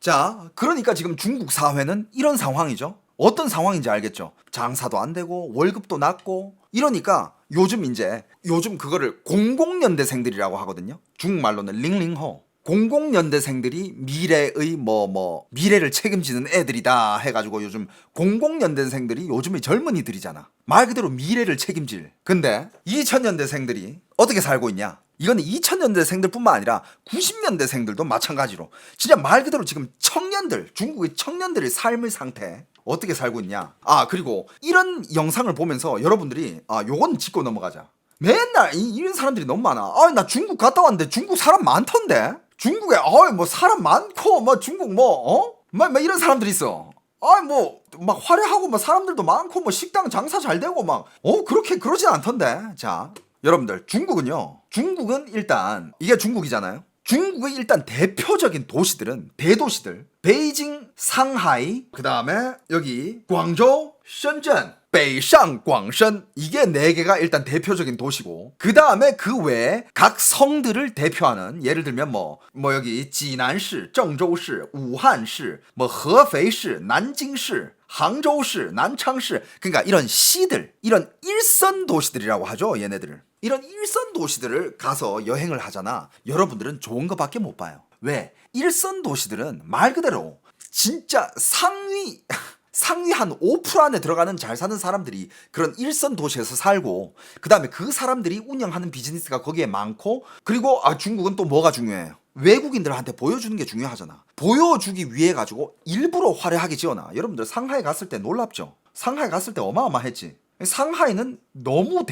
자, 그러니까 지금 중국 사회는 이런 상황이죠. 어떤 상황인지 알겠죠? 장사도 안 되고 월급도 낮고 이러니까 요즘 그거를 공공연대생들이라고 하거든요. 중국말로는 링링호. 공공연대생들이 미래의 미래를 책임지는 애들이다 해가지고 요즘 공공연대생들이 요즘의 젊은이들이잖아. 말 그대로 미래를 책임질. 근데 2000년대생들이 어떻게 살고 있냐? 이건 2000년대생들뿐만 아니라 90년대생들도 마찬가지로 진짜 말 그대로 지금 중국의 청년들의 삶의 상태 어떻게 살고 있냐? 그리고 이런 영상을 보면서 여러분들이 요건 짚고 넘어가자. 맨날 이런 사람들이 너무 많아. 나 중국 갔다 왔는데 중국 사람 많던데? 중국에 사람 많고 중국 이런 사람들이 있어. 막 화려하고 사람들도 많고 식당 장사 잘 되고 그렇게 그러진 않던데. 자, 여러분들 중국은 일단 이게 중국이잖아요. 중국의 일단 대표적인 도시들은 대도시들 베이징, 상하이, 그 다음에 여기 광저우,深圳, 베이상, 광션 이게 4개가 일단 대표적인 도시고 그 다음에 그 외에 각 성들을 대표하는 예를 들면 여기 지난시,郑州시, 우한시,合肥시, 난징시, 항저우시, 난창시 그러니까 이런 시들 이런 일선 도시들이라고 하죠. 얘네들을 이런 일선 도시들을 가서 여행을 하잖아. 여러분들은 좋은 거밖에 못 봐요. 왜? 일선 도시들은 말 그대로 진짜 상위 한 5% 안에 들어가는 잘 사는 사람들이 그런 일선 도시에서 살고 그 다음에 그 사람들이 운영하는 비즈니스가 거기에 많고 그리고 중국은 또 뭐가 중요해요? 외국인들한테 보여주는 게 중요하잖아. 보여주기 위해 가지고 일부러 화려하게 지어놔. 여러분들 상하이 갔을 때 놀랍죠? 상하이 갔을 때 어마어마했지. 상하이는 너무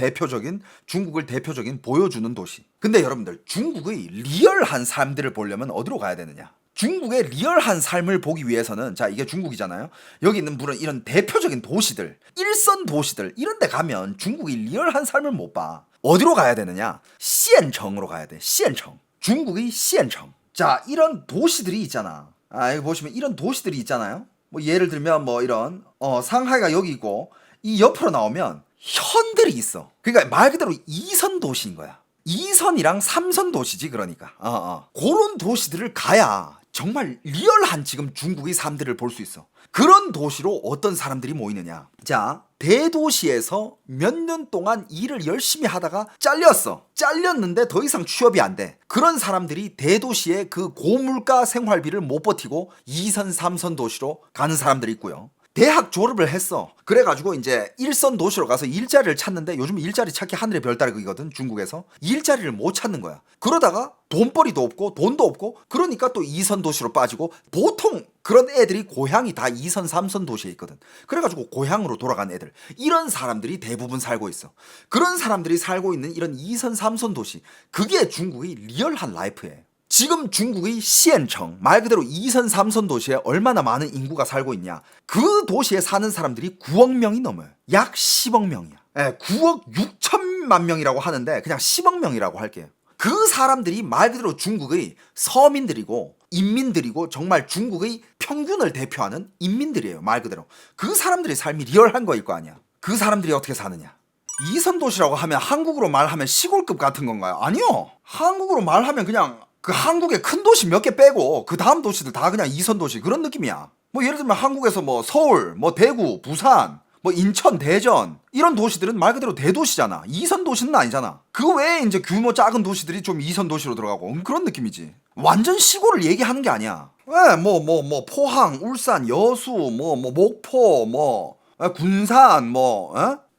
중국을 대표적인 보여주는 도시. 근데 여러분들 중국의 리얼한 삶들을 보려면 어디로 가야 되느냐? 중국의 리얼한 삶을 보기 위해서는 자 이게 중국이잖아요. 여기 있는 물론 이런 대표적인 도시들 일선 도시들 이런 데 가면 중국의 리얼한 삶을 못 봐. 어디로 가야 되느냐? 시엔청으로 가야 돼. 시엔청. 중국의 시엔청. 자 이런 도시들이 있잖아. 여기 보시면 이런 도시들이 있잖아요. 예를 들면 이런 상하이가 여기 있고 이 옆으로 나오면 현들이 있어. 그러니까 말 그대로 2선 도시인 거야. 2선이랑 3선 도시지 그러니까. 그런 도시들을 가야 정말 리얼한 지금 중국의 삶들을 볼 수 있어. 그런 도시로 어떤 사람들이 모이느냐. 자, 대도시에서 몇 년 동안 일을 열심히 하다가 잘렸는데 더 이상 취업이 안 돼. 그런 사람들이 대도시의 그 고물가 생활비를 못 버티고 2선, 3선 도시로 가는 사람들이 있고요. 대학 졸업을 했어. 그래가지고 이제 1선 도시로 가서 일자리를 찾는데 요즘 일자리 찾기 하늘의 별 따르기거든 중국에서. 일자리를 못 찾는 거야. 그러다가 돈벌이도 없고 돈도 없고 그러니까 또 2선 도시로 빠지고 보통 그런 애들이 고향이 다 2선 3선 도시에 있거든. 그래가지고 고향으로 돌아간 애들 이런 사람들이 대부분 살고 있어. 그런 사람들이 살고 있는 이런 2선 3선 도시 그게 중국의 리얼한 라이프예요. 지금 중국의 시엔청 말 그대로 2선 3선 도시에 얼마나 많은 인구가 살고 있냐. 그 도시에 사는 사람들이 9억 명이 넘어요. 약 10억 명이야. 9억 6천만 명이라고 하는데 그냥 10억 명이라고 할게요. 그 사람들이 말 그대로 중국의 서민들이고 인민들이고 정말 중국의 평균을 대표하는 인민들이에요. 말 그대로 그 사람들의 삶이 리얼한 거일 거 아니야. 그 사람들이 어떻게 사느냐. 2선 도시라고 하면 한국으로 말하면 시골급 같은 건가요? 아니요. 한국으로 말하면 그냥 그 한국의 큰 도시 몇 개 빼고 그 다음 도시들 다 그냥 2선 도시 그런 느낌이야. 예를 들면 한국에서 서울, 대구, 부산, 인천, 대전 이런 도시들은 말 그대로 대도시잖아. 2선 도시는 아니잖아. 그 외에 이제 규모 작은 도시들이 좀 2선 도시로 들어가고 그런 느낌이지. 완전 시골을 얘기하는 게 아니야. 왜 포항, 울산, 여수, 목포, 군산,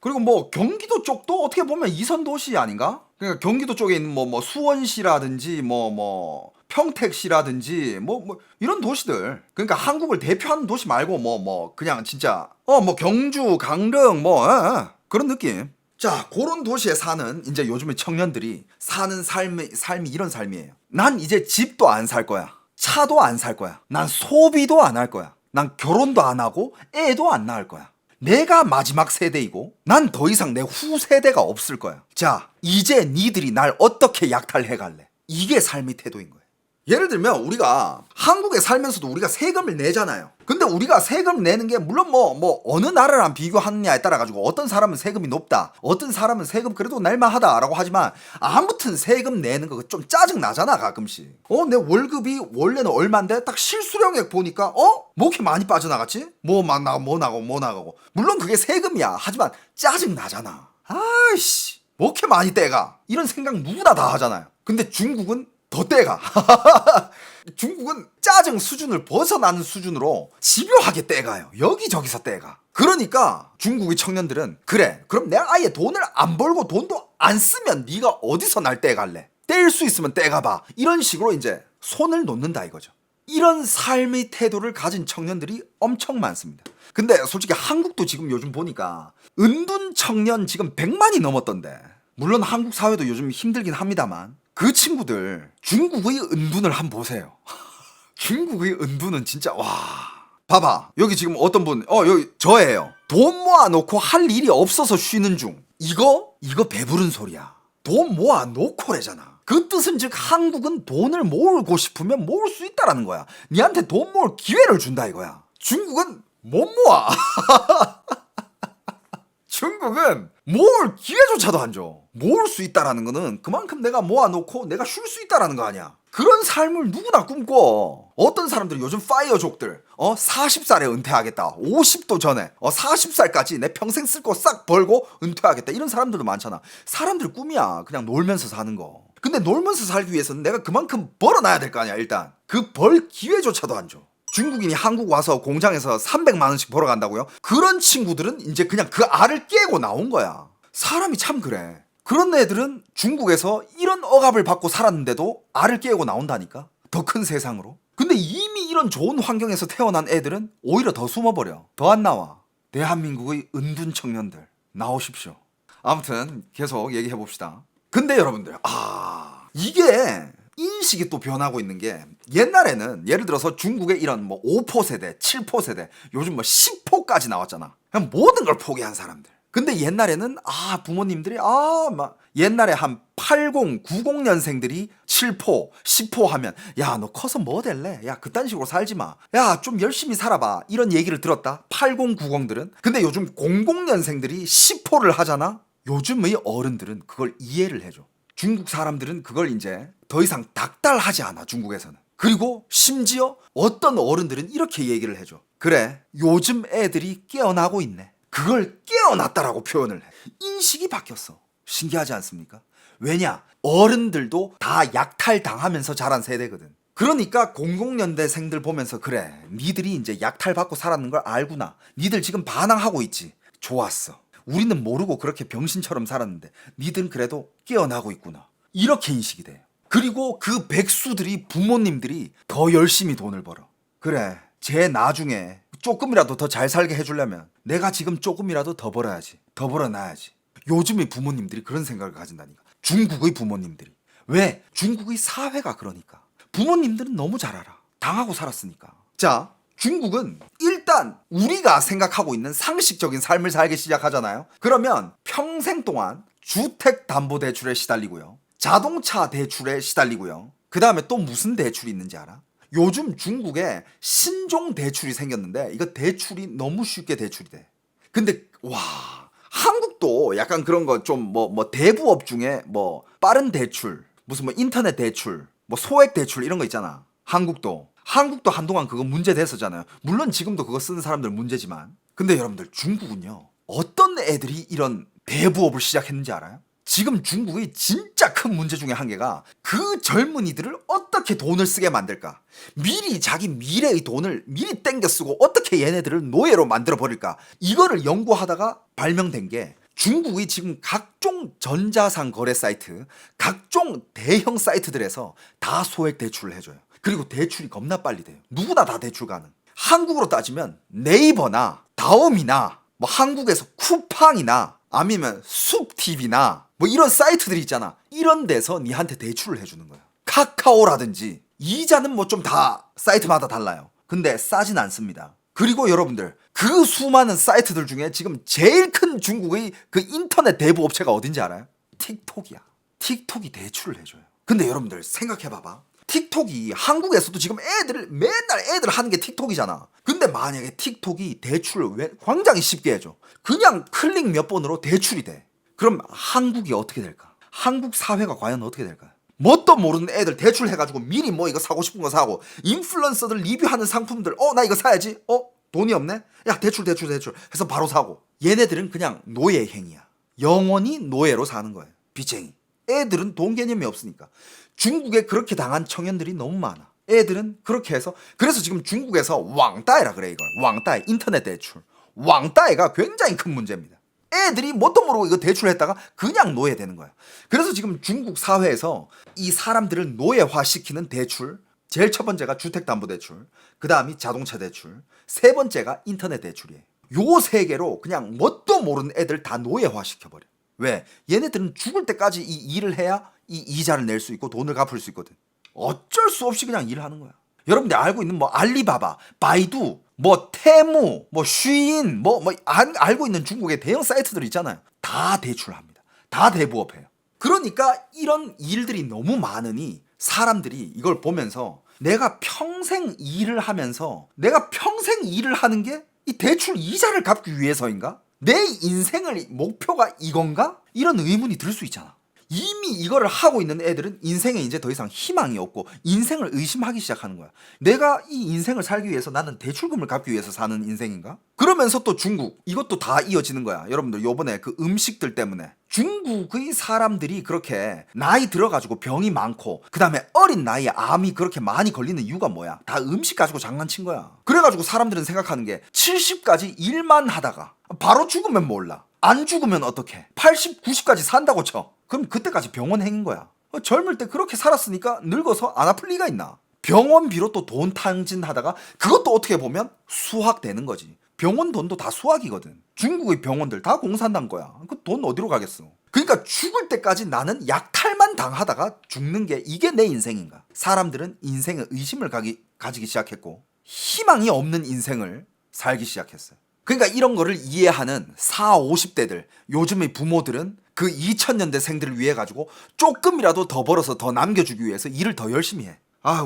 그리고 경기도 쪽도 어떻게 보면 2선 도시 아닌가? 그러니까 경기도 쪽에 있는 수원시라든지 평택시라든지 이런 도시들. 그러니까 한국을 대표하는 도시 말고 그냥 진짜 경주, 강릉 그런 느낌. 자, 그런 도시에 사는 이제 요즘의 청년들이 사는 삶이 이런 삶이에요. 난 이제 집도 안 살 거야. 차도 안 살 거야. 난 소비도 안 할 거야. 난 결혼도 안 하고 애도 안 낳을 거야. 내가 마지막 세대이고 난 더 이상 내 후세대가 없을 거야. 자, 이제 니들이 날 어떻게 약탈해 갈래? 이게 삶의 태도인 거야. 예를 들면 우리가 한국에 살면서도 우리가 세금을 내잖아요. 근데 우리가 세금을 내는 게 물론 뭐 어느 나라랑 비교하느냐에 따라 가지고 어떤 사람은 세금이 높다, 어떤 사람은 세금 그래도 낼만하다라고 하지만 아무튼 세금 내는 거 좀 짜증 나잖아 가끔씩. 내 월급이 원래는 얼마인데 딱 실수령액 보니까 뭐 이렇게 많이 빠져나갔지? 뭐 나가고 물론 그게 세금이야. 하지만 짜증 나잖아. 아이씨 뭐 이렇게 많이 떼가? 이런 생각 누구나 다 하잖아요. 근데 중국은 더 떼가. 중국은 짜증 수준을 벗어나는 수준으로 집요하게 떼가요. 여기저기서 떼가. 그러니까 중국의 청년들은 그래 그럼 내가 아예 돈을 안 벌고 돈도 안 쓰면 네가 어디서 날 떼갈래? 뗄 수 있으면 떼가봐. 이런 식으로 이제 손을 놓는다 이거죠. 이런 삶의 태도를 가진 청년들이 엄청 많습니다. 근데 솔직히 한국도 지금 요즘 보니까 은둔 청년 지금 100만이 넘었던데, 물론 한국 사회도 요즘 힘들긴 합니다만 그 친구들 중국의 은둔을 한번 보세요. 중국의 은둔은 진짜 와. 봐봐 여기 지금 어떤 분 여기 저예요. 돈 모아놓고 할 일이 없어서 쉬는 중. 이거 배부른 소리야. 돈 모아놓고래잖아. 그 뜻은 즉 한국은 돈을 모으고 싶으면 모을 수 있다라는 거야. 니한테 돈 모을 기회를 준다 이거야. 중국은 못 모아. 중국은 모을 기회조차도 안 줘. 모을 수 있다라는 거는 그만큼 내가 모아놓고 내가 쉴 수 있다라는 거 아니야. 그런 삶을 누구나 꿈꿔. 어떤 사람들이 요즘 파이어족들 40살에 은퇴하겠다. 50도 전에 40살까지 내 평생 쓸 거 싹 벌고 은퇴하겠다. 이런 사람들도 많잖아. 사람들 꿈이야. 그냥 놀면서 사는 거. 근데 놀면서 살기 위해서는 내가 그만큼 벌어놔야 될 거 아니야. 일단 그 벌 기회조차도 안 줘. 중국인이 한국 와서 공장에서 300만 원씩 벌어간다고요? 그런 친구들은 이제 그냥 그 알을 깨고 나온 거야. 사람이 참 그래. 그런 애들은 중국에서 이런 억압을 받고 살았는데도 알을 깨고 나온다니까? 더 큰 세상으로. 근데 이미 이런 좋은 환경에서 태어난 애들은 오히려 더 숨어버려. 더 안 나와. 대한민국의 은둔 청년들 나오십시오. 아무튼 계속 얘기해봅시다. 근데 여러분들 이게 인식이 또 변하고 있는 게, 옛날에는 예를 들어서 중국의 이런 뭐 5포 세대, 7포 세대, 요즘 뭐 10포까지 나왔잖아. 그냥 모든 걸 포기한 사람들. 근데 옛날에는 부모님들이 막 옛날에 한 80, 90년생들이 7포, 10포 하면 야 너 커서 뭐 될래? 야 그딴 식으로 살지 마. 야 좀 열심히 살아봐. 이런 얘기를 들었다. 80, 90들은. 근데 요즘 00년생들이 10포를 하잖아. 요즘의 어른들은 그걸 이해를 해줘. 중국 사람들은 그걸 이제 더 이상 닥달하지 않아. 중국에서는. 그리고 심지어 어떤 어른들은 이렇게 얘기를 해줘. 그래 요즘 애들이 깨어나고 있네. 그걸 깨어났다라고 표현을 해. 인식이 바뀌었어. 신기하지 않습니까? 왜냐? 어른들도 다 약탈당하면서 자란 세대거든. 그러니까 00년대생들 보면서 그래 니들이 이제 약탈받고 살았는 걸 알구나. 니들 지금 반항하고 있지. 좋았어. 우리는 모르고 그렇게 병신처럼 살았는데 니들은 그래도 깨어나고 있구나. 이렇게 인식이 돼요. 그리고 그 백수들이, 부모님들이 더 열심히 돈을 벌어. 그래 쟤 나중에 조금이라도 더 잘 살게 해주려면 내가 지금 조금이라도 더 벌어야지. 더 벌어놔야지. 요즘의 부모님들이 그런 생각을 가진다니까. 중국의 부모님들이. 왜? 중국의 사회가 그러니까. 부모님들은 너무 잘 알아. 당하고 살았으니까. 자, 중국은 일단 우리가 생각하고 있는 상식적인 삶을 살기 시작하잖아요. 그러면 평생 동안 주택담보대출에 시달리고요. 자동차 대출에 시달리고요. 그 다음에 또 무슨 대출이 있는지 알아? 요즘 중국에 신종 대출이 생겼는데 이거 대출이 너무 쉽게 대출이 돼. 근데 와 한국도 약간 그런 거 좀 뭐 대부업 중에 뭐 빠른 대출, 무슨 뭐 인터넷 대출, 뭐 소액 대출 이런 거 있잖아. 한국도 한동안 그거 문제 됐었잖아요. 물론 지금도 그거 쓰는 사람들 문제지만. 근데 여러분들 중국은요 어떤 애들이 이런 대부업을 시작했는지 알아요? 지금 중국의 진짜 큰 문제 중에 한 개가 그 젊은이들을 어떻게 돈을 쓰게 만들까? 미리 자기 미래의 돈을 미리 땡겨 쓰고 어떻게 얘네들을 노예로 만들어 버릴까? 이거를 연구하다가 발명된 게 중국의 지금 각종 전자상 거래 사이트, 각종 대형 사이트들에서 다 소액 대출을 해줘요. 그리고 대출이 겁나 빨리 돼요. 누구나 다 대출 가능. 한국으로 따지면 네이버나 다음이나 뭐 한국에서 쿠팡이나 아니면 숲TV나 뭐 이런 사이트들이 있잖아. 이런 데서 니한테 대출을 해주는 거야. 카카오라든지. 이자는 뭐 좀 다 사이트마다 달라요. 근데 싸진 않습니다. 그리고 여러분들 그 수많은 사이트들 중에 지금 제일 큰 중국의 그 인터넷 대부업체가 어딘지 알아요? 틱톡이야. 틱톡이 대출을 해줘요. 근데 여러분들 생각해봐봐. 틱톡이 한국에서도 지금 맨날 애들 하는 게 틱톡이잖아. 근데 만약에 틱톡이 대출을 왜 굉장히 쉽게 해줘. 그냥 클릭 몇 번으로 대출이 돼. 그럼 한국이 어떻게 될까? 한국 사회가 과연 어떻게 될까요? 뭣도 모르는 애들 대출해가지고 미리 뭐 이거 사고 싶은 거 사고, 인플루언서들 리뷰하는 상품들 나 이거 사야지. 돈이 없네? 야 대출 해서 바로 사고. 얘네들은 그냥 노예 행위야. 영원히 노예로 사는 거예요. 빚쟁이. 애들은 돈 개념이 없으니까. 중국에 그렇게 당한 청년들이 너무 많아. 애들은 그렇게 해서, 그래서 지금 중국에서 왕따이라 그래. 이걸 왕따이, 인터넷 대출. 왕따이가 굉장히 큰 문제입니다. 애들이 뭣도 모르고 이거 대출했다가 그냥 노예되는 거야. 그래서 지금 중국 사회에서 이 사람들을 노예화시키는 대출, 제일 첫 번째가 주택담보대출, 그 다음이 자동차 대출, 세 번째가 인터넷 대출이에요. 요 세 개로 그냥 뭣도 모르는 애들 다 노예화시켜버려. 왜? 얘네들은 죽을 때까지 이 일을 해야 이 이자를 낼 수 있고 돈을 갚을 수 있거든. 어쩔 수 없이 그냥 일을 하는 거야. 여러분들 알고 있는 뭐 알리바바, 바이두, 뭐 테무, 뭐 쉬인, 알고 있는 중국의 대형 사이트들 있잖아요. 다 대출합니다. 다 대부업해요. 그러니까 이런 일들이 너무 많으니 사람들이 이걸 보면서 내가 평생 일을 하면서 내가 평생 일을 하는 게 이 대출 이자를 갚기 위해서인가? 내 인생의 목표가 이건가? 이런 의문이 들 수 있잖아. 이미 이거를 하고 있는 애들은 인생에 이제 더 이상 희망이 없고 인생을 의심하기 시작하는 거야. 내가 이 인생을 살기 위해서 나는 대출금을 갚기 위해서 사는 인생인가? 그러면서 또 중국, 이것도 다 이어지는 거야. 여러분들 요번에 그 음식들 때문에 중국의 사람들이 그렇게 나이 들어가지고 병이 많고 그 다음에 어린 나이에 암이 그렇게 많이 걸리는 이유가 뭐야? 다 음식 가지고 장난친 거야. 그래가지고 사람들은 생각하는 게 70까지 일만 하다가 바로 죽으면 몰라. 안 죽으면 어떡해? 80, 90까지 산다고 쳐. 그럼 그때까지 병원행인 거야. 젊을 때 그렇게 살았으니까 늙어서 안 아플 리가 있나? 병원비로 또 돈 탕진하다가 그것도 어떻게 보면 수학되는 거지. 병원 돈도 다 수학이거든. 중국의 병원들 다 공산당 거야. 그 돈 어디로 가겠어? 그러니까 죽을 때까지 나는 약탈만 당하다가 죽는 게 이게 내 인생인가? 사람들은 인생의 의심을 가지기 시작했고 희망이 없는 인생을 살기 시작했어요. 그러니까 이런 거를 이해하는 40, 50대들, 요즘의 부모들은 그 2000년대 생들을 위해 가지고 조금이라도 더 벌어서 더 남겨주기 위해서 일을 더 열심히 해.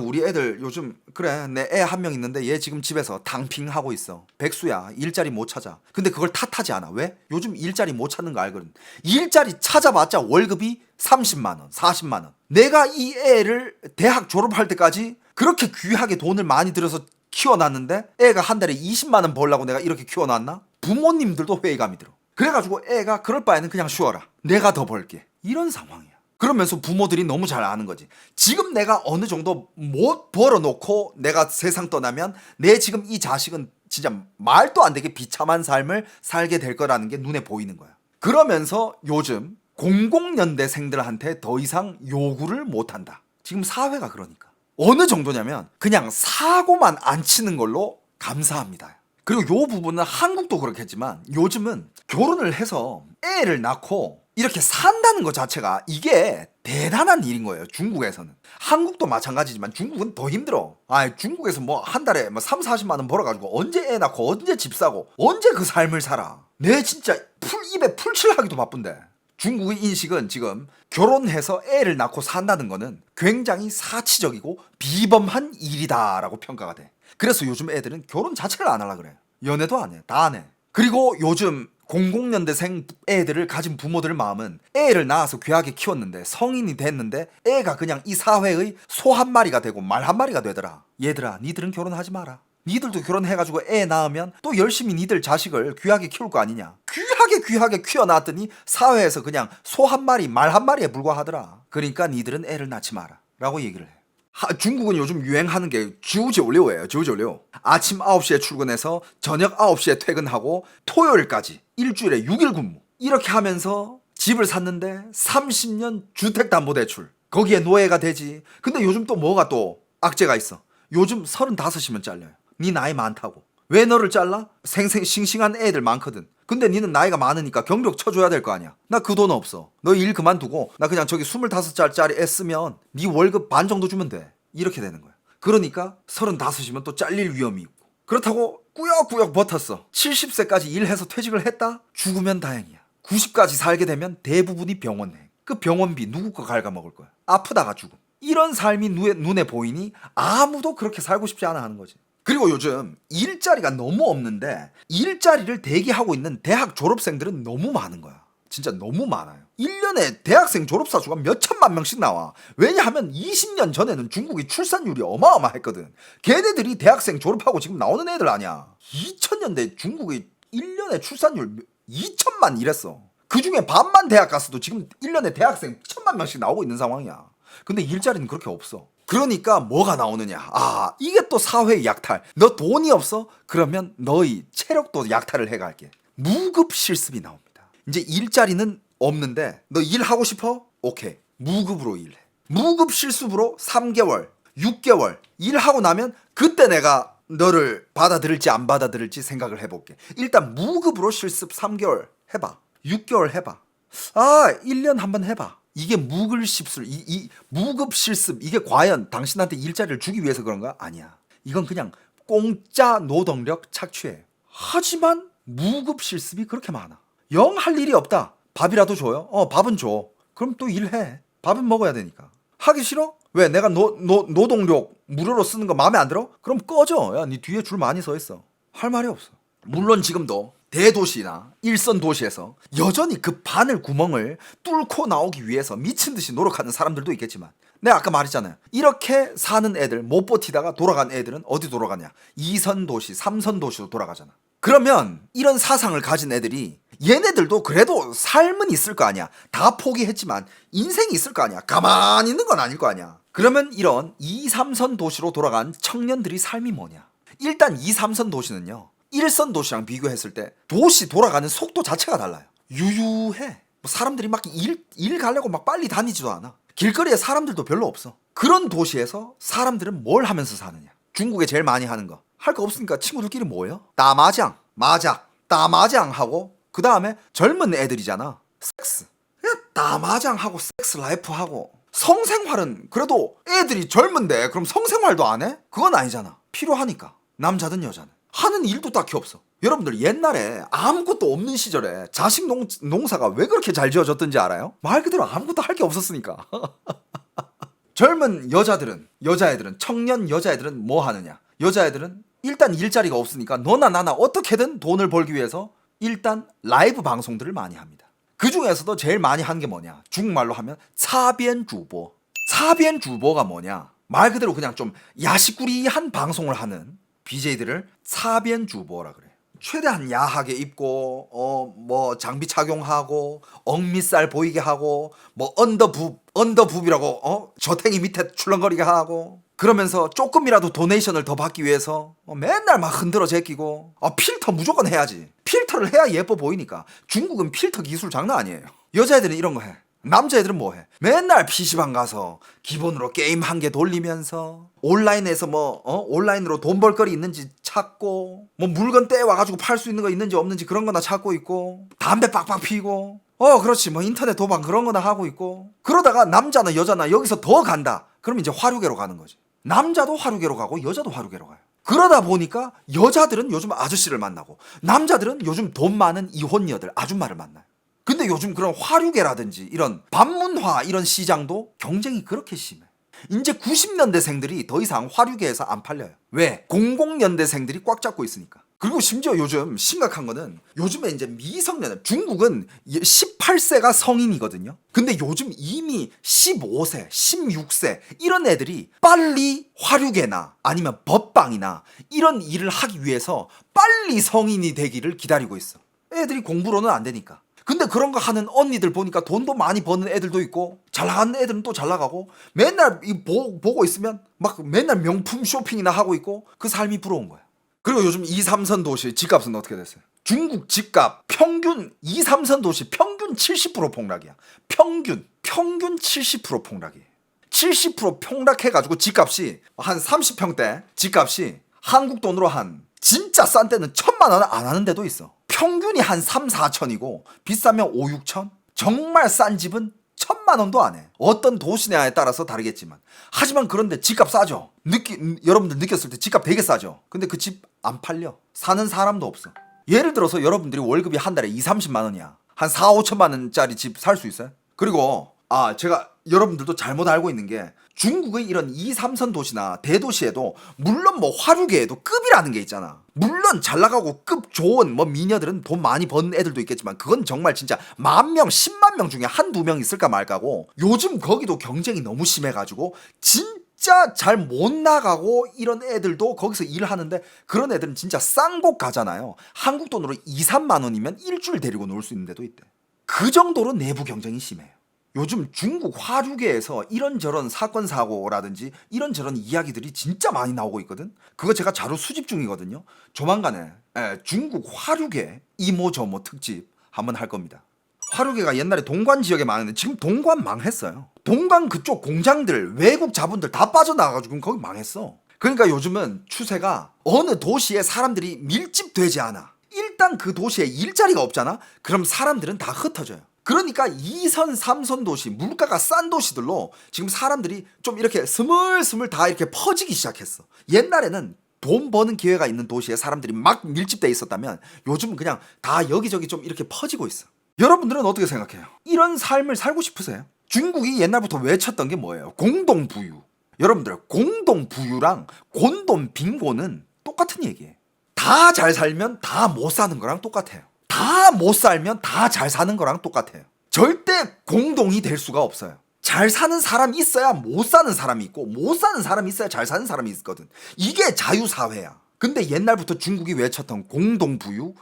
우리 애들 요즘 그래, 내 애 한 명 있는데 얘 지금 집에서 탕핑하고 있어. 백수야, 일자리 못 찾아. 근데 그걸 탓하지 않아. 왜? 요즘 일자리 못 찾는 거 알거든. 일자리 찾아봤자 월급이 30만 원, 40만 원. 내가 이 애를 대학 졸업할 때까지 그렇게 귀하게 돈을 많이 들여서 키워놨는데 애가 한 달에 20만 원 벌려고 내가 이렇게 키워놨나? 부모님들도 회의감이 들어. 그래가지고 애가 그럴 바에는 그냥 쉬어라. 내가 더 벌게. 이런 상황이야. 그러면서 부모들이 너무 잘 아는 거지. 지금 내가 어느 정도 못 벌어놓고 내가 세상 떠나면 내 지금 이 자식은 진짜 말도 안 되게 비참한 삶을 살게 될 거라는 게 눈에 보이는 거야. 그러면서 요즘 00년대생들한테 더 이상 요구를 못한다. 지금 사회가 그러니까. 어느 정도냐면 그냥 사고만 안 치는 걸로 감사합니다. 그리고 요 부분은 한국도 그렇겠지만 요즘은 결혼을 해서 애를 낳고 이렇게 산다는 것 자체가 이게 대단한 일인 거예요. 중국에서는. 한국도 마찬가지지만 중국은 더 힘들어. 중국에서 뭐 한 달에 뭐 3, 40만 원 벌어가지고 언제 애 낳고 언제 집 사고 언제 그 삶을 살아. 내 진짜 입에 풀칠하기도 바쁜데. 중국의 인식은 지금 결혼해서 애를 낳고 산다는 거는 굉장히 사치적이고 비범한 일이다라고 평가가 돼. 그래서 요즘 애들은 결혼 자체를 안 하려고 그래. 연애도 안 해. 다 안 해. 그리고 요즘 00년대생 애들을 가진 부모들 마음은 애를 낳아서 귀하게 키웠는데 성인이 됐는데 애가 그냥 이 사회의 소 한 마리가 되고 말 한 마리가 되더라. 얘들아, 니들은 결혼하지 마라. 니들도 결혼해가지고 애 낳으면 또 열심히 니들 자식을 귀하게 키울 거 아니냐. 귀하게 키워놨더니 사회에서 그냥 소 한 마리, 말 한 마리에 불과하더라. 그러니까 니들은 애를 낳지 마라 라고 얘기를 해. 중국은 요즘 유행하는 게 주우지올리오예요. 주우지올리오. 아침 9시에 출근해서 저녁 9시에 퇴근하고 토요일까지 일주일에 6일 근무. 이렇게 하면서 집을 샀는데 30년 주택담보대출. 거기에 노예가 되지. 근데 요즘 또 뭐가 또 악재가 있어. 요즘 35이면 잘려요. 네 나이 많다고. 왜 너를 잘라? 싱싱한 애들 많거든. 근데 니는 나이가 많으니까 경력 쳐줘야 될 거 아니야. 나 그 돈 없어. 너 일 그만두고 나 그냥 저기 25살짜리 애 쓰면 네 월급 반 정도 주면 돼. 이렇게 되는 거야. 그러니까 35이면 또 잘릴 위험이 있고. 그렇다고 꾸역꾸역 버텼어. 70세까지 일해서 퇴직을 했다? 죽으면 다행이야. 90까지 살게 되면 대부분이 병원해. 그 병원비 누구 거 갉아먹을 거야. 아프다가 죽음. 이런 삶이 눈에 보이니 아무도 그렇게 살고 싶지 않아 하는 거지. 그리고 요즘 일자리가 너무 없는데 일자리를 대기하고 있는 대학 졸업생들은 너무 많은 거야. 진짜 너무 많아요. 1년에 대학생 졸업사 수가 몇 천만 명씩 나와. 왜냐하면 20년 전에는 중국이 출산율이 어마어마했거든. 걔네들이 대학생 졸업하고 지금 나오는 애들 아니야. 2000년대 중국이 1년에 출산율 2천만 이랬어. 그중에 반만 대학 갔어도 지금 1년에 대학생 1000만 명씩 나오고 있는 상황이야. 근데 일자리는 그렇게 없어. 그러니까 뭐가 나오느냐. 아, 이게 또 사회의 약탈. 너 돈이 없어? 그러면 너의 체력도 약탈을 해갈게. 무급 실습이 나옵니다. 이제 일자리는 없는데 너 일하고 싶어? 오케이. 무급으로 일해. 무급 실습으로 3개월, 6개월 일하고 나면 그때 내가 너를 받아들일지 안 받아들일지 생각을 해볼게. 일단 무급으로 실습 3개월 해봐. 6개월 해봐. 아, 1년 한번 해봐. 이게 무급 실습, 무급 실습, 이게 과연 당신한테 일자리를 주기 위해서 그런가? 아니야. 이건 그냥 공짜 노동력 착취예요. 하지만 무급 실습이 그렇게 많아. 영 할 일이 없다. 밥이라도 줘요? 밥은 줘. 그럼 또 일해. 밥은 먹어야 되니까. 하기 싫어? 왜? 내가 노동력 무료로 쓰는 거 마음에 안 들어? 그럼 꺼져. 야, 네 뒤에 줄 많이 서 있어. 할 말이 없어. 물론 지금도 대도시나 일선 도시에서 여전히 그 바늘 구멍을 뚫고 나오기 위해서 미친 듯이 노력하는 사람들도 있겠지만, 내가 아까 말했잖아요. 이렇게 사는 애들, 못 버티다가 돌아간 애들은 어디 돌아가냐? 2선 도시, 3선 도시로 돌아가잖아. 그러면 이런 사상을 가진 애들이, 얘네들도 그래도 삶은 있을 거 아니야. 다 포기했지만 인생이 있을 거 아니야. 가만히 있는 건 아닐 거 아니야. 그러면 이런 2, 3선 도시로 돌아간 청년들이 삶이 뭐냐? 일단 2, 3선 도시는요, 1선 도시랑 비교했을 때 도시 돌아가는 속도 자체가 달라요. 유유해. 사람들이 막 일 가려고 막 빨리 다니지도 않아. 길거리에 사람들도 별로 없어. 그런 도시에서 사람들은 뭘 하면서 사느냐? 중국에 제일 많이 하는 거. 할 거 없으니까 친구들끼리 모여. 따마장, 마작, 따마장 하고, 그 다음에 젊은 애들이잖아. 섹스. 그냥 따마장 하고 섹스 라이프 하고. 성생활은 그래도 애들이 젊은데 그럼 성생활도 안 해? 그건 아니잖아. 필요하니까. 남자든 여자는. 하는 일도 딱히 없어. 여러분들 옛날에 아무것도 없는 시절에 자식 농사가 왜 그렇게 잘 지어졌던지 알아요? 말 그대로 아무것도 할 게 없었으니까. 젊은 여자애들은 청년 여자애들은 뭐 하느냐? 여자애들은 일단 일자리가 없으니까 너나 나나 어떻게든 돈을 벌기 위해서 일단 라이브 방송들을 많이 합니다. 그 중에서도 제일 많이 한 게 뭐냐? 중국말로 하면 차변주보. 차변주보가 뭐냐? 말 그대로 그냥 좀 야식구리한 방송을 하는 BJ들을 차변주보라 그래. 최대한 야하게 입고 뭐 장비 착용하고 억밑살 보이게 하고 뭐 언더부비라고 저탱이 밑에 출렁거리게 하고, 그러면서 조금이라도 도네이션을 더 받기 위해서 맨날 막 흔들어 제끼고, 필터 무조건 해야지. 필터를 해야 예뻐 보이니까. 중국은 필터 기술 장난 아니에요. 여자애들은 이런 거 해. 남자애들은 뭐 해? 맨날 PC방 가서 기본으로 게임 한 개 돌리면서 온라인에서 온라인으로 돈 벌 거리 있는지 찾고, 뭐 물건 떼와가지고 팔 수 있는 거 있는지 없는지 그런 거나 찾고 있고, 담배 빡빡 피고, 그렇지, 뭐 인터넷 도박 그런 거나 하고 있고. 그러다가 남자나 여자나 여기서 더 간다. 그럼 이제 화류계로 가는 거지. 남자도 화류계로 가고 여자도 화류계로 가요. 그러다 보니까 여자들은 요즘 아저씨를 만나고 남자들은 요즘 돈 많은 이혼녀들, 아줌마를 만나요. 근데 요즘 그런 화류계라든지 이런 반문화 이런 시장도 경쟁이 그렇게 심해. 이제 90년대생들이 더 이상 화류계에서 안 팔려요. 왜? 00년대생들이 꽉 잡고 있으니까. 그리고 심지어 요즘 심각한 거는, 요즘에 이제 미성년, 중국은 18세가 성인이거든요. 근데 요즘 이미 15세, 16세 이런 애들이 빨리 화류계나 아니면 법방이나 이런 일을 하기 위해서 빨리 성인이 되기를 기다리고 있어. 애들이 공부로는 안 되니까. 근데 그런 거 하는 언니들 보니까 돈도 많이 버는 애들도 있고, 잘 나가는 애들은 또 잘 나가고, 맨날 보고 있으면 막 맨날 명품 쇼핑이나 하고 있고, 그 삶이 부러운 거야. 그리고 요즘 2, 3선 도시 집값은 어떻게 됐어요? 중국 집값 평균 2, 3선 도시 평균 70% 폭락이야. 평균 70% 폭락이에요. 70% 폭락해가지고 집값이 한 30평대 집값이 한국 돈으로 한 진짜 싼 데는 1000만 원 안 하는 데도 있어. 평균이 한 3, 4천이고 비싸면 5, 6천? 정말 싼 집은 1000만 원도 안 해. 어떤 도시냐에 따라서 다르겠지만. 하지만 그런데 집값 싸죠. 여러분들 느꼈을 때 집값 되게 싸죠. 근데 그 집 안 팔려. 사는 사람도 없어. 예를 들어서 여러분들이 월급이 한 달에 2, 30만 원이야. 한 4, 5천만 원짜리 집 살 수 있어요? 그리고 제가 여러분들도 잘못 알고 있는 게, 중국의 이런 2, 3선 도시나 대도시에도 물론 뭐 화류계에도 급이라는 게 있잖아. 물론 잘 나가고 급 좋은 뭐 미녀들은 돈 많이 버는 애들도 있겠지만 그건 정말 진짜 10,000명, 100,000명 중에 한두 명 있을까 말까고 요즘 거기도 경쟁이 너무 심해가지고 진짜 잘 못 나가고 이런 애들도 거기서 일하는데 그런 애들은 진짜 쌍복 가잖아요. 한국 돈으로 2, 3만 원이면 일주일 데리고 놀 수 있는 데도 있대. 그 정도로 내부 경쟁이 심해요. 요즘 중국 화류계에서 이런저런 사건 사고라든지 이런저런 이야기들이 진짜 많이 나오고 있거든. 그거 제가 자료 수집 중이거든요. 조만간에 중국 화류계 이모저모 특집 한번 할 겁니다. 화류계가 옛날에 동관 지역에 많은데 지금 동관 망했어요. 동관 그쪽 공장들 외국 자본들 다 빠져나가가지고 거기 망했어. 그러니까 요즘은 추세가 어느 도시에 사람들이 밀집되지 않아. 일단 그 도시에 일자리가 없잖아. 그럼 사람들은 다 흩어져요. 그러니까 2선, 3선 도시, 물가가 싼 도시들로 지금 사람들이 좀 이렇게 스물스물 다 이렇게 퍼지기 시작했어. 옛날에는 돈 버는 기회가 있는 도시에 사람들이 막 밀집돼 있었다면 요즘은 그냥 다 여기저기 좀 이렇게 퍼지고 있어. 여러분들은 어떻게 생각해요? 이런 삶을 살고 싶으세요? 중국이 옛날부터 외쳤던 게 뭐예요? 공동부유. 여러분들 공동부유랑 곤돈빈곤은 똑같은 얘기예요. 다 잘 살면 다 못 사는 거랑 똑같아요. 다 못 살면 다 잘 사는 거랑 똑같아요. 절대 공동이 될 수가 없어요. 잘 사는 사람이 있어야 못 사는 사람이 있고 못 사는 사람이 있어야 잘 사는 사람이 있거든. 이게 자유사회야. 근데 옛날부터 중국이 외쳤던 공동부유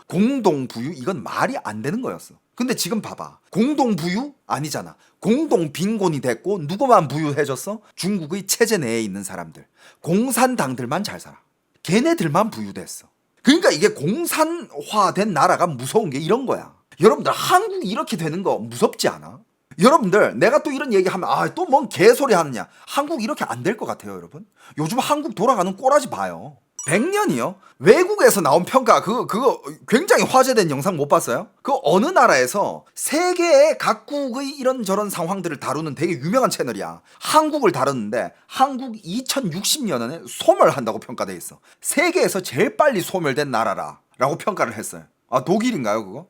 이건 말이 안 되는 거였어. 근데 지금 봐봐. 공동부유? 아니잖아. 공동빈곤이 됐고 누구만 부유해졌어? 중국의 체제 내에 있는 사람들. 공산당들만 잘 살아. 걔네들만 부유됐어. 그러니까 이게 공산화된 나라가 무서운 게 이런 거야. 여러분들 한국이 이렇게 되는 거 무섭지 않아? 여러분들 내가 또 이런 얘기하면 또 뭔 개소리 하느냐. 한국 이렇게 안 될 것 같아요 여러분. 요즘 한국 돌아가는 꼬라지 봐요. 100년이요? 외국에서 나온 평가 그거 굉장히 화제된 영상 못 봤어요? 그 어느 나라에서 세계의 각국의 이런저런 상황들을 다루는 되게 유명한 채널이야. 한국을 다루는데 한국 2060년에 소멸한다고 평가돼 있어. 세계에서 제일 빨리 소멸된 나라라 라고 평가를 했어요. 독일인가요 그거?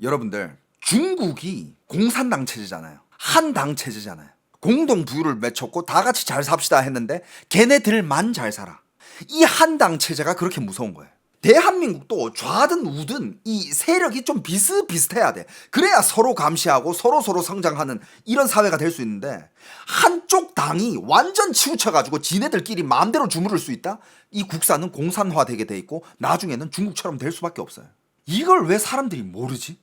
여러분들 중국이 공산당 체제잖아요. 한당 체제잖아요. 공동부유를 맺혔고 다 같이 잘 삽시다 했는데 걔네들만 잘 살아. 이 한당 체제가 그렇게 무서운 거예요. 대한민국도 좌든 우든 이 세력이 좀 비슷비슷해야 돼. 그래야 서로 감시하고 서로 성장하는 이런 사회가 될 수 있는데 한쪽 당이 완전 치우쳐가지고 지네들끼리 마음대로 주무를 수 있다? 이 국사는 공산화되게 돼 있고 나중에는 중국처럼 될 수밖에 없어요. 이걸 왜 사람들이 모르지?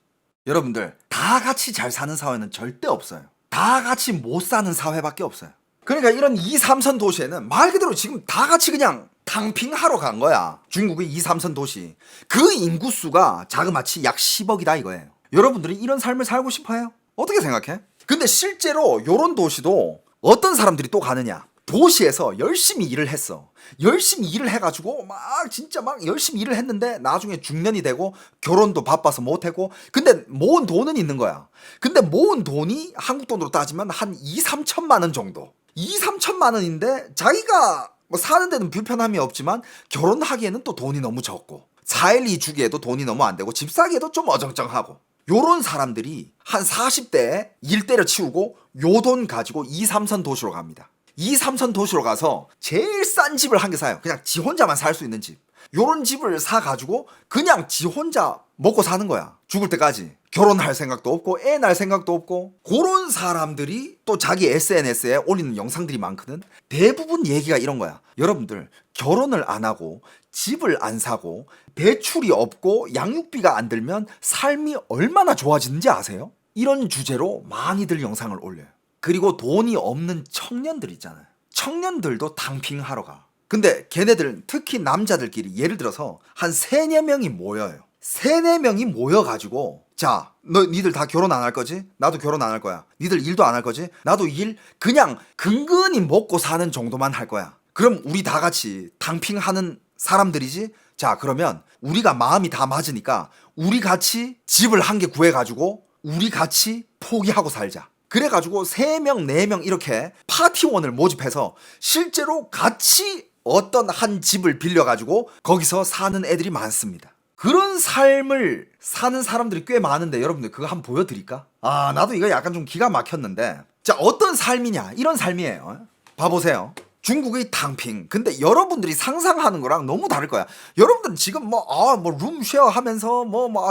여러분들 다 같이 잘 사는 사회는 절대 없어요. 다 같이 못 사는 사회밖에 없어요. 그러니까 이런 2, 3선 도시에는 말 그대로 지금 다 같이 그냥 탕핑하러 간 거야. 중국의 2, 3선 도시. 그 인구수가 자그마치 약 10억이다 이거예요. 여러분들이 이런 삶을 살고 싶어요? 어떻게 생각해? 근데 실제로 이런 도시도 어떤 사람들이 또 가느냐. 도시에서 열심히 일을 했어. 열심히 일을 해가지고 진짜 열심히 일을 했는데 나중에 중년이 되고 결혼도 바빠서 못하고 근데 모은 돈은 있는 거야. 근데 모은 돈이 한국 돈으로 따지면 한 2, 3천만 원 정도. 2, 3천만 원인데 자기가 뭐 사는 데는 불편함이 없지만 결혼하기에는 또 돈이 너무 적고 4일 2주기에도 돈이 너무 안 되고 집 사기에도 좀 어정쩡하고 요런 사람들이 한 40대에 일 때려치우고 요 돈 가지고 2, 3선 도시로 갑니다. 2, 3선 도시로 가서 제일 싼 집을 한 개 사요. 그냥 지 혼자만 살 수 있는 집. 요런 집을 사가지고 그냥 지 혼자 먹고 사는 거야. 죽을 때까지. 결혼할 생각도 없고 애 낳을 생각도 없고 그런 사람들이 또 자기 SNS에 올리는 영상들이 많거든. 대부분 얘기가 이런 거야. 여러분들 결혼을 안 하고 집을 안 사고 대출이 없고 양육비가 안 들면 삶이 얼마나 좋아지는지 아세요? 이런 주제로 많이들 영상을 올려요. 그리고 돈이 없는 청년들 있잖아요. 청년들도 탕핑하러 가. 근데 걔네들은 특히 남자들끼리 예를 들어서 한 3, 4명이 모여요. 3, 4명이 모여가지고 자, 니들 다 결혼 안 할 거지? 나도 결혼 안 할 거야. 니들 일도 안 할 거지? 나도 일 그냥 근근히 먹고 사는 정도만 할 거야. 그럼 우리 다 같이 탕핑하는 사람들이지? 자, 그러면 우리가 마음이 다 맞으니까 우리 같이 집을 한 개 구해가지고 우리 같이 포기하고 살자. 그래가지고 3명, 4명 이렇게 파티원을 모집해서 실제로 같이 어떤 한 집을 빌려가지고 거기서 사는 애들이 많습니다. 그런 삶을 사는 사람들이 꽤 많은데 여러분들 그거 한번 보여드릴까? 나도 이거 약간 좀 기가 막혔는데 자, 어떤 삶이냐 이런 삶이에요. 봐보세요. 중국의 탕핑. 근데 여러분들이 상상하는 거랑 너무 다를 거야. 여러분들은 지금 룸쉐어 하면서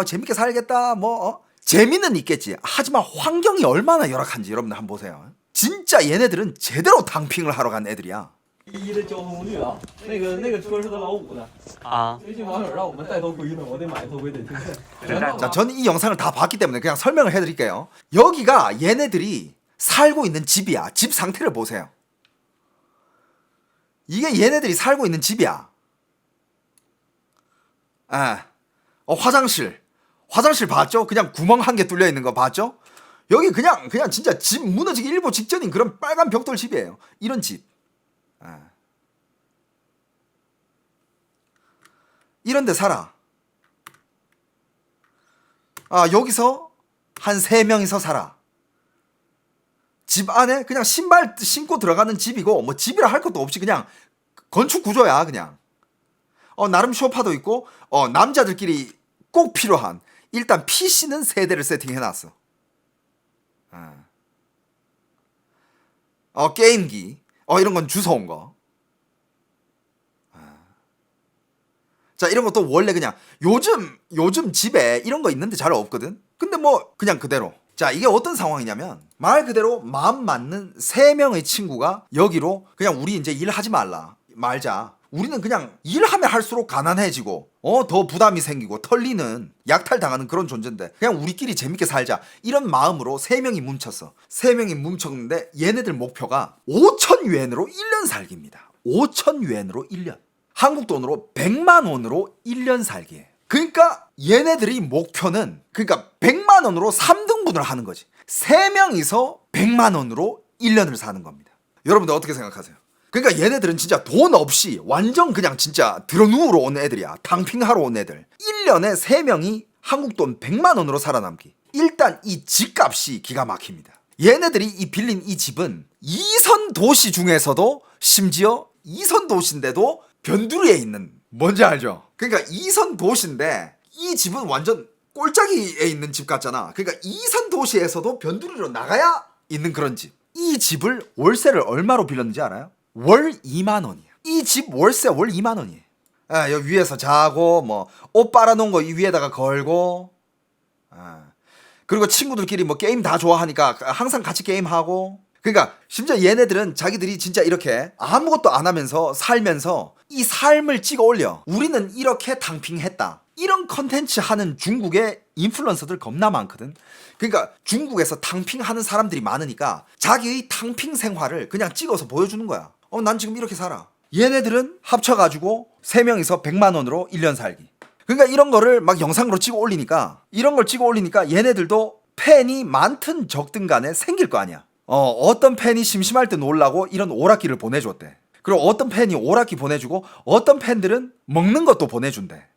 재밌게 살겠다. 재미는 있겠지. 하지만 환경이 얼마나 열악한지 여러분들 한번 보세요. 진짜 얘네들은 제대로 탕핑을 하러 간 애들이야. 1的交通率啊，那个车是个老5的啊，最近网友让我们戴头盔呢，我得买头盔得听。 자, 저는 이 영상을 다 봤기 때문에 그냥 설명을 해드릴게요. 여기가 얘네들이 살고 있는 집이야. 집 상태를 보세요. 이게 얘네들이 살고 있는 집이야. 화장실. 화장실 봤죠? 그냥 구멍 한 개 뚫려 있는 거 봤죠? 여기 그냥 진짜 집 무너지기 일보 직전인 그런 빨간 벽돌 집이에요. 이런 집. 이런 데 살아. 여기서 한 3명이서 살아. 집 안에 그냥 신발 신고 들어가는 집이고 뭐 집이라 할 것도 없이 그냥 건축 구조야 그냥. 나름 소파도 있고 남자들끼리 꼭 필요한 일단 PC는 3대를 세팅해놨어. 게임기 이런 건 주워온 거. 자, 이런 것도 원래 그냥 요즘 집에 이런 거 있는데 잘 없거든. 근데 뭐 그냥 그대로. 자, 이게 어떤 상황이냐면 말 그대로 마음 맞는 3명의 친구가 여기로 그냥 우리 이제 일하지 말자. 우리는 그냥 일하면 할수록 가난해지고 더 부담이 생기고 털리는 약탈당하는 그런 존재인데 그냥 우리끼리 재밌게 살자. 이런 마음으로 3명이 뭉쳤어. 3명이 뭉쳤는데 얘네들 목표가 5천 유엔으로 1년 살기입니다. 5천 유엔으로 1년. 한국 돈으로 100만 원으로 1년 살기예요. 그러니까 얘네들이 목표는 100만 원으로 3등분을 하는 거지. 3명이서 100만 원으로 1년을 사는 겁니다. 여러분들 어떻게 생각하세요? 그러니까 얘네들은 진짜 돈 없이 완전 그냥 진짜 들어누우러 온 애들이야. 탕핑하러 온 애들. 1년에 3명이 한국 돈 100만 원으로 살아남기. 일단 이 집값이 기가 막힙니다. 얘네들이 빌린 이 집은 2선 도시 중에서도 심지어 2선 도시인데도 변두리에 있는, 뭔지 알죠? 그러니까 2선 도시인데 이 집은 완전 꼴짜기에 있는 집 같잖아. 그러니까 2선 도시에서도 변두리로 나가야 있는 그런 집. 이 집을 월세를 얼마로 빌렸는지 알아요? 월 2만 원이야. 이 집 월세 월 2만 원이에요. 여기 위에서 자고 옷 빨아놓은 거 이 위에다가 걸고 그리고 친구들끼리 게임 다 좋아하니까 항상 같이 게임하고. 그러니까 심지어 얘네들은 자기들이 진짜 이렇게 아무것도 안 하면서 살면서 이 삶을 찍어 올려. 우리는 이렇게 탕핑했다. 이런 컨텐츠 하는 중국의 인플루언서들 겁나 많거든. 그러니까 중국에서 탕핑하는 사람들이 많으니까 자기의 탕핑 생활을 그냥 찍어서 보여주는 거야. 난 지금 이렇게 살아. 얘네들은 합쳐가지고 3명이서 100만 원으로 1년 살기. 그러니까 이런 거를 막 영상으로 찍어 올리니까 얘네들도 팬이 많든 적든 간에 생길 거 아니야. 어떤 팬이 심심할 때 놀라고 이런 오락기를 보내줬대. 그리고 어떤 팬이 오락기 보내주고 어떤 팬들은 먹는 것도 보내준대.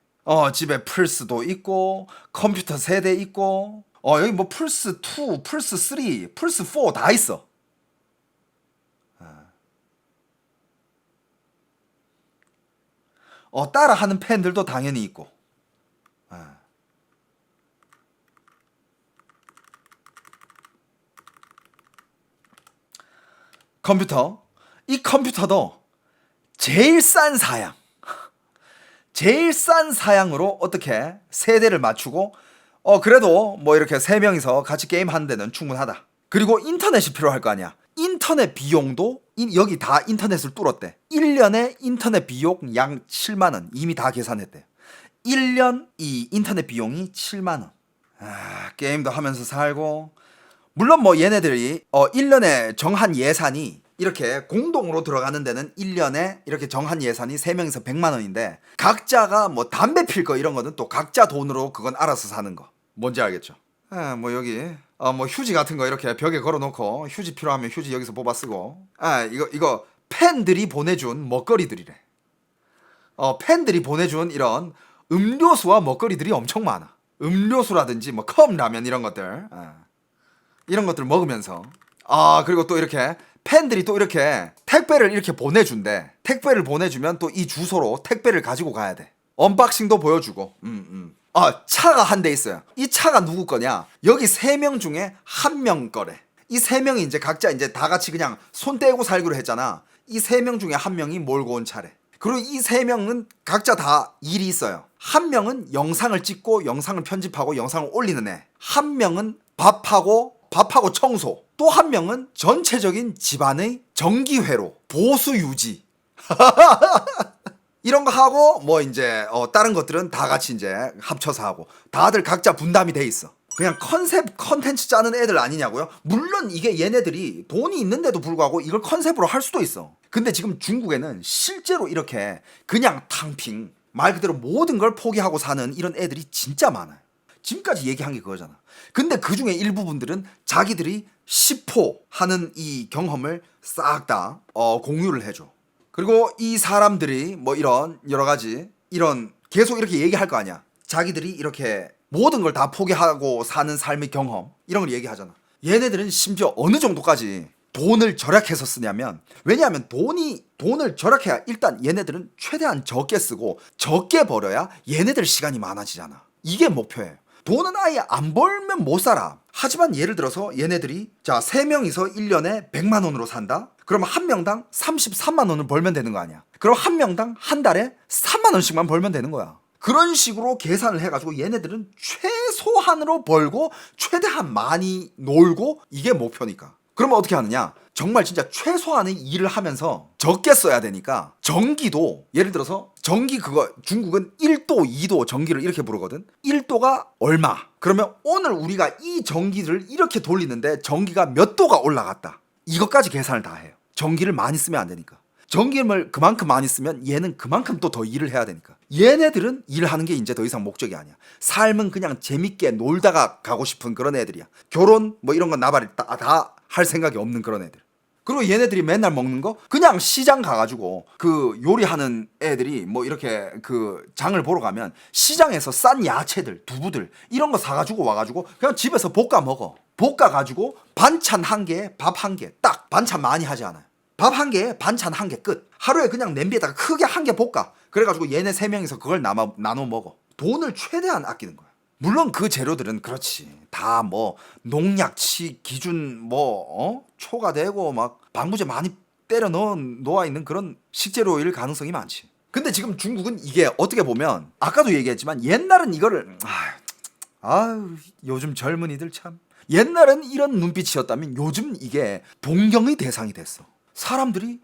집에 플스도 있고 컴퓨터 세대 있고 여기 플스 2, 플스 3, 플스 4 다 있어. 따라하는 팬들도 당연히 있고. 컴퓨터. 이 컴퓨터도 제일 싼 사양. 제일 싼 사양으로 어떻게 세대를 맞추고 그래도 이렇게 3명이서 같이 게임 하는 데는 충분하다. 그리고 인터넷이 필요할 거 아니야. 인터넷 비용도 여기 다 인터넷을 뚫었대. 1년에 인터넷 비용 약 7만 원 이미 다 계산했대. 1년 이 인터넷 비용이 7만 원. 게임도 하면서 살고. 물론 얘네들이 1년에 정한 예산이 이렇게 공동으로 들어가는 데는 1년에 이렇게 정한 예산이 3명이서 100만 원인데 각자가 담배 필 거 이런 거는 또 각자 돈으로 그건 알아서 사는 거. 뭔지 알겠죠? 여기 휴지 같은 거 이렇게 벽에 걸어놓고 휴지 필요하면 휴지 여기서 뽑아 쓰고. 이거 팬들이 보내준 먹거리들이래. 팬들이 보내준 이런 음료수와 먹거리들이 엄청 많아. 음료수라든지 컵라면 이런 것들. 이런 것들 먹으면서. 그리고 또 이렇게 팬들이 또 이렇게 택배를 이렇게 보내준대. 택배를 보내주면 또 이 주소로 택배를 가지고 가야 돼. 언박싱도 보여주고. 차가 한 대 있어요. 이 차가 누구 거냐? 여기 3명 중에 1명 거래. 이 세 명이 이제 각자 이제 다 같이 그냥 손 떼고 살기로 했잖아. 이 세 명 중에 한 명이 몰고 온 차례. 그리고 이 세 명은 각자 다 일이 있어요. 한 명은 영상을 찍고 영상을 편집하고 영상을 올리는 애. 한 명은 밥하고 청소. 또 한 명은 전체적인 집안의 정기회로, 보수 유지. 이런 거 하고 뭐 이제 다른 것들은 다 같이 이제 합쳐서 하고 다들 각자 분담이 돼 있어. 그냥 컨텐츠 짜는 애들 아니냐고요? 물론 이게 얘네들이 돈이 있는데도 불구하고 이걸 컨셉으로 할 수도 있어. 근데 지금 중국에는 실제로 이렇게 그냥 탕핑 말 그대로 모든 걸 포기하고 사는 이런 애들이 진짜 많아요. 지금까지 얘기한 게 그거잖아. 근데 그 중에 일부분들은 자기들이 10호 하는 이 경험을 싹 다 공유를 해줘. 그리고 이 사람들이 뭐 이런 여러 가지 이런 계속 이렇게 얘기할 거 아니야. 자기들이 이렇게 모든 걸 다 포기하고 사는 삶의 경험 이런 걸 얘기하잖아. 얘네들은 심지어 어느 정도까지 돈을 절약해서 쓰냐면, 왜냐하면 돈을 절약해야 일단 얘네들은 최대한 적게 쓰고 적게 벌어야 얘네들 시간이 많아지잖아. 이게 목표예요. 돈은 아예 안 벌면 못 살아. 하지만 예를 들어서 얘네들이 자 3명이서 1년에 100만 원으로 산다? 그러면 한 명당 33만 원을 벌면 되는 거 아니야. 그럼 한 명당 한 달에 3만 원씩만 벌면 되는 거야. 그런 식으로 계산을 해가지고 얘네들은 최소한으로 벌고 최대한 많이 놀고 이게 목표니까. 그러면 어떻게 하느냐? 정말 진짜 최소한의 일을 하면서 적게 써야 되니까 전기도 예를 들어서 전기 그거 중국은 1도, 2도 전기를 이렇게 부르거든. 1도가 얼마? 그러면 오늘 우리가 이 전기를 이렇게 돌리는데 전기가 몇 도가 올라갔다. 이것까지 계산을 다 해요. 전기를 많이 쓰면 안 되니까. 전기를 그만큼 많이 쓰면 얘는 그만큼 또 더 일을 해야 되니까. 얘네들은 일하는 게 이제 더 이상 목적이 아니야. 삶은 그냥 재밌게 놀다가 가고 싶은 그런 애들이야. 결혼 뭐 이런 건 나발이 다 할 생각이 없는 그런 애들. 그리고 얘네들이 맨날 먹는 거 그냥 시장 가가지고 그 요리하는 애들이 뭐 이렇게 그 장을 보러 가면 시장에서 싼 야채들, 두부들 이런 거 사가지고 와가지고 그냥 집에서 볶아 먹어. 볶아가지고 반찬 한 개, 밥 한 개, 딱 반찬 많이 하지 않아요. 밥 한 개에 반찬 한 개 끝. 하루에 그냥 냄비에다가 크게 한 개 볶아. 그래가지고 얘네 3명이서 그걸 나눠 먹어. 돈을 최대한 아끼는 거야. 물론 그 재료들은 그렇지. 다 뭐 농약치 기준 뭐 초과되고 막 방부제 많이 때려 놓아 있는 그런 식재료일 가능성이 많지. 근데 지금 중국은 이게 어떻게 보면 아까도 얘기했지만 옛날은 이거를 아유 요즘 젊은이들 참 옛날은 이런 눈빛이었다면 요즘 이게 동경의 대상이 됐어. 사람들이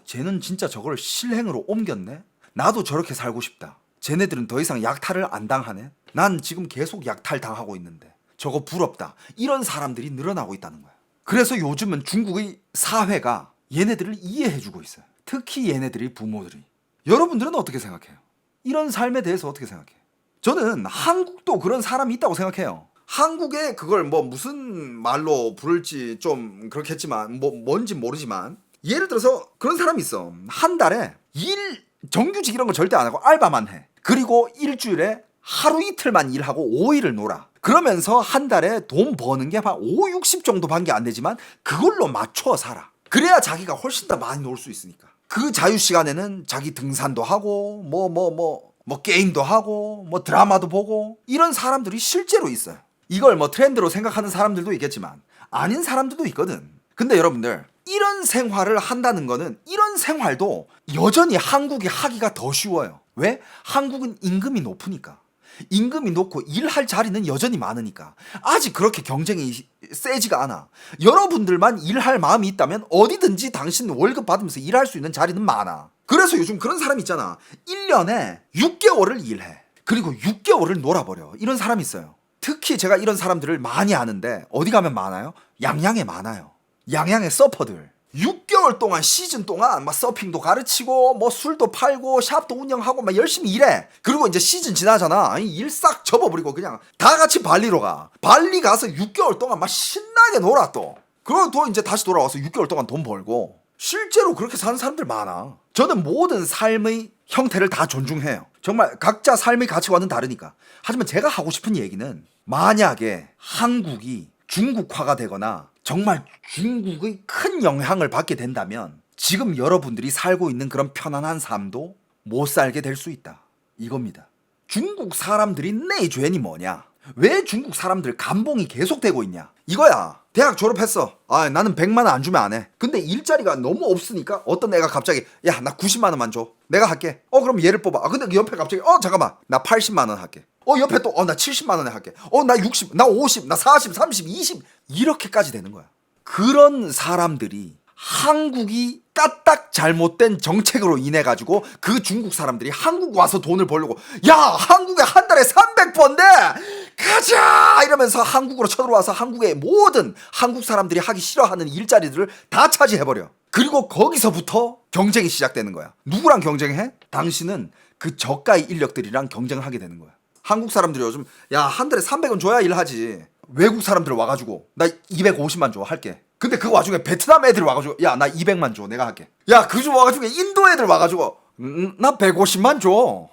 쟤는 진짜 저걸 실행으로 옮겼네. 나도 저렇게 살고 싶다. 쟤네들은 더 이상 약탈을 안 당하네. 난 지금 계속 약탈 당하고 있는데 저거 부럽다. 이런 사람들이 늘어나고 있다는 거야. 그래서 요즘은 중국의 사회가 얘네들을 이해해주고 있어요. 특히 얘네들이 부모들이. 여러분들은 어떻게 생각해요? 이런 삶에 대해서 어떻게 생각해요? 저는 한국도 그런 사람이 있다고 생각해요. 한국에 그걸 뭐 무슨 말로 부를지 좀 그렇겠지만 뭔지 모르지만 예를 들어서 그런 사람이 있어. 한 달에 정규직 이런 거 절대 안 하고 알바만 해. 그리고 일주일에 하루 이틀만 일하고 5일을 놀아. 그러면서 한 달에 돈 버는 게 한 5, 60 정도밖에 안 되지만 그걸로 맞춰 살아. 그래야 자기가 훨씬 더 많이 놀 수 있으니까. 그 자유 시간에는 자기 등산도 하고 뭐 게임도 하고 뭐 드라마도 보고 이런 사람들이 실제로 있어요. 이걸 뭐 트렌드로 생각하는 사람들도 있겠지만 아닌 사람들도 있거든. 근데 여러분들 이런 생활을 한다는 거는 이런 생활도 여전히 한국이 하기가 더 쉬워요. 왜? 한국은 임금이 높으니까. 임금이 높고 일할 자리는 여전히 많으니까. 아직 그렇게 경쟁이 세지가 않아. 여러분들만 일할 마음이 있다면 어디든지 당신 월급 받으면서 일할 수 있는 자리는 많아. 그래서 요즘 그런 사람 있잖아. 1년에 6개월을 일해. 그리고 6개월을 놀아버려. 이런 사람이 있어요. 특히 제가 이런 사람들을 많이 아는데 어디 가면 많아요? 양양에 많아요. 양양의 서퍼들 6개월 동안 시즌 동안 막 서핑도 가르치고 뭐 술도 팔고 샵도 운영하고 막 열심히 일해. 그리고 이제 시즌 지나잖아. 일 싹 접어버리고 그냥 다 같이 발리로 가. 발리 가서 6개월 동안 막 신나게 놀아 또. 그리고 또 이제 다시 돌아와서 6개월 동안 돈 벌고. 실제로 그렇게 사는 사람들 많아. 저는 모든 삶의 형태를 다 존중해요. 정말 각자 삶의 가치관은 다르니까. 하지만 제가 하고 싶은 얘기는 만약에 한국이 중국화가 되거나 정말 중국의 큰 영향을 받게 된다면 지금 여러분들이 살고 있는 그런 편안한 삶도 못 살게 될 수 있다. 이겁니다. 중국 사람들이 내 죄니 뭐냐? 왜 중국 사람들 감봉이 계속되고 있냐? 이거야. 대학 졸업했어. 아, 나는 100만 원 안 주면 안 해. 근데 일자리가 너무 없으니까 어떤 애가 갑자기 야, 나 90만 원만 줘. 내가 할게. 그럼 얘를 뽑아. 아, 근데 옆에 갑자기 잠깐만. 나 80만 원 할게. 옆에 또 나 70만 원에 할게. 나 60, 나 50, 나 40, 30, 20 이렇게까지 되는 거야. 그런 사람들이 한국이 까딱 잘못된 정책으로 인해 가지고 그 중국 사람들이 한국 와서 돈을 벌려고 야, 한국에 한 달에 300번데 가자 이러면서 한국으로 쳐들어와서 한국의 모든 한국 사람들이 하기 싫어하는 일자리들을 다 차지해버려. 그리고 거기서부터 경쟁이 시작되는 거야. 누구랑 경쟁해? 당신은 그 저가의 인력들이랑 경쟁을 하게 되는 거야. 한국 사람들이 요즘 야, 한 달에 300원 줘야 일하지. 외국 사람들 와가지고 나 250만 줘 할게. 근데 그 와중에 베트남 애들 와가지고 야, 나 200만 줘 내가 할게. 야, 그중 와가지고 인도 애들 와가지고 나 150만 줘.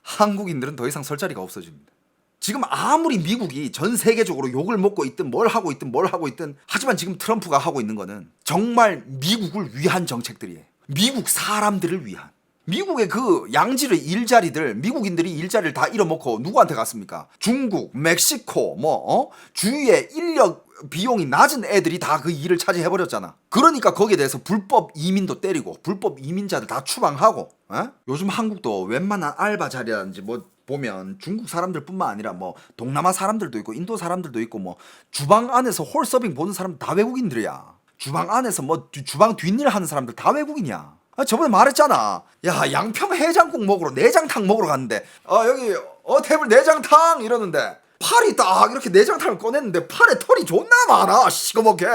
한국인들은 더 이상 설 자리가 없어집니다. 지금 아무리 미국이 전 세계적으로 욕을 먹고 있든 뭘 하고 있든 하지만 지금 트럼프가 하고 있는 거는 정말 미국을 위한 정책들이에요. 미국 사람들을 위한. 미국의 그 양질의 일자리들, 미국인들이 일자리를 다 잃어먹고 누구한테 갔습니까? 중국, 멕시코, 주위에 인력 비용이 낮은 애들이 다 그 일을 차지해버렸잖아. 그러니까 거기에 대해서 불법 이민도 때리고 불법 이민자들 다 추방하고. 요즘 한국도 웬만한 알바 자리라든지 보면 중국 사람들뿐만 아니라 동남아 사람들도 있고 인도 사람들도 있고 주방 안에서 홀서빙 보는 사람 다 외국인들이야. 주방 안에서 주방 뒷일 하는 사람들 다 외국인이야. 저번에 말했잖아. 야, 양평 해장국 먹으러 내장탕 먹으러 갔는데 여기 테이블 내장탕 이러는데 팔이 딱 이렇게 내장탕을 꺼냈는데 팔에 털이 존나 많아. 시커멓게.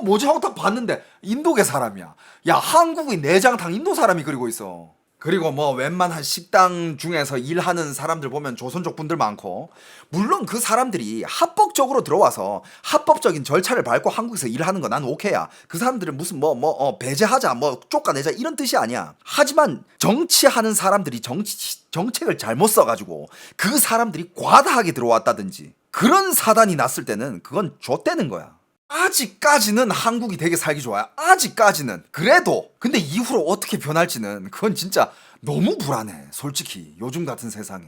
뭐지 하고 딱 봤는데 인도계 사람이야. 야, 한국의 내장탕 인도 사람이 그리고 있어. 그리고 웬만한 식당 중에서 일하는 사람들 보면 조선족 분들 많고, 물론 그 사람들이 합법적으로 들어와서 합법적인 절차를 밟고 한국에서 일하는 거 난 오케이야. 그 사람들은 무슨 배제하자 쫓아내자 이런 뜻이 아니야. 하지만 정치하는 사람들이 정책을 잘못 써가지고 그 사람들이 과다하게 들어왔다든지 그런 사단이 났을 때는 그건 좆되는 거야. 아직까지는 한국이 되게 살기 좋아요. 아직까지는. 그래도 근데 이후로 어떻게 변할지는 그건 진짜 너무 불안해. 솔직히 요즘 같은 세상에.